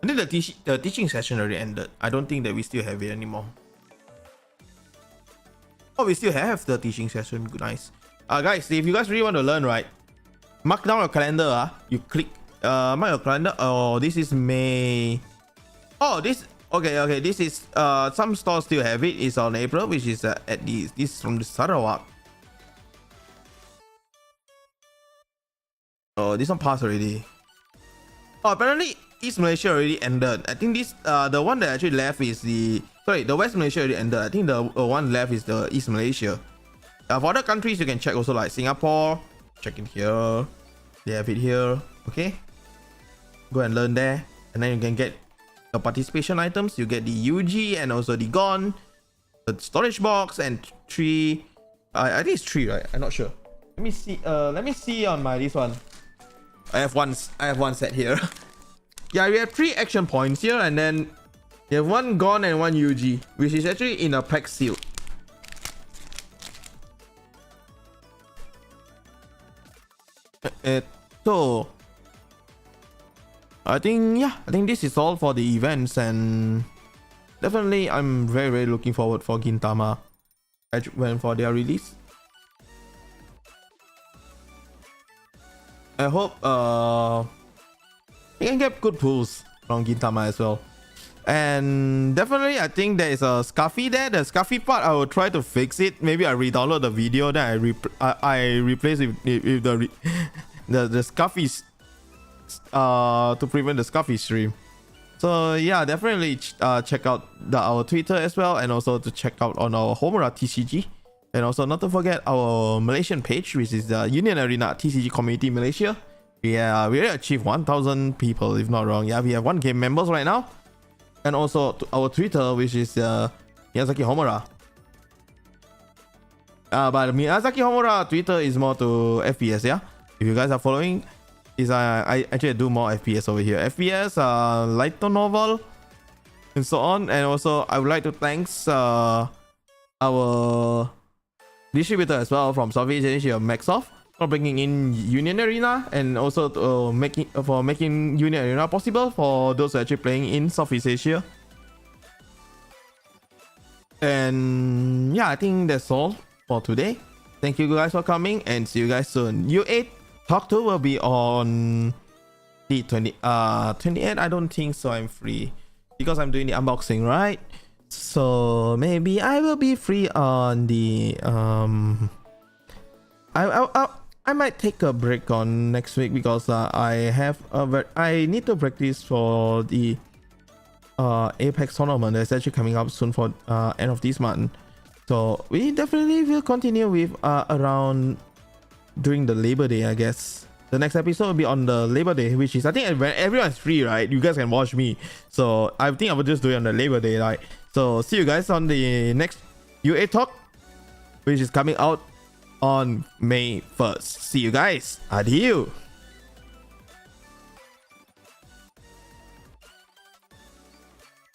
I think the teaching session already ended. I don't think that we still have it anymore. Oh, we still have the teaching session. Good, nice. Guys, if you guys really want to learn, right, mark down your calendar. You click mark your calendar. Oh, this is May. Oh, this okay. This is some stores still have it. It's on April, which is at this from the Sarawak. Oh, this one passed already. Oh, apparently East Malaysia already ended. I think this the one that actually left is the West Malaysia already ended. I think the one left is the East Malaysia. For other countries, you can check also, like Singapore. Check it here. They have it here. Okay, go and learn there, and then you can get the participation items. You get the UG and also the Gone, the storage box, and 3. I think it's 3, right? I'm not sure. Let me see. Let me see on my this one. I have one set here. Yeah, we have 3 action points here, and then you have 1 Gone and 1 UG, which is actually in a pack seal. So I think this is all for the events, and definitely I'm very looking forward for Gintama for their release. I hope you can get good pulls from Gintama as well. And definitely I think there is a Scuffy there. The Scuffy part, I will try to fix it. Maybe I re-download the video, then I replace it with the Scuffy to prevent the Scuffy stream. So yeah, definitely check out our Twitter as well, and also to check out on our Homura TCG. And also not to forget our Malaysian page, which is the Union Arena TCG Community Malaysia. We already achieved 1,000 people, if not wrong. Yeah, we have 1K members right now. And also our Twitter, which is Miyazaki Homura. But Miyazaki Homura Twitter is more to FPS, yeah. If you guys are following, is I actually do more FPS over here. FPS, light novel, and so on. And also, I would like to thanks our distributor as well from Southeast Asia, Maxoft, for bringing in Union Arena, and also making Union Arena possible for those actually playing in Southeast Asia. And yeah, I think that's all for today. Thank you guys for coming, and see you guys soon. U8 Talk 2 will be on the 28th. I don't think so. I'm free because I'm doing the unboxing, right? So maybe I will be free on the I might take a break on next week because I need to practice for the Apex tournament that's actually coming up soon for end of this month. So we definitely will continue with around during the Labor Day, I guess. The next episode will be on the Labor Day, which is, I think, when everyone's free, right? You guys can watch me. So I think I will just do it on the Labor Day, right? So see you guys on the next UA Talk, which is coming out on May 1st. See you guys. Adieu.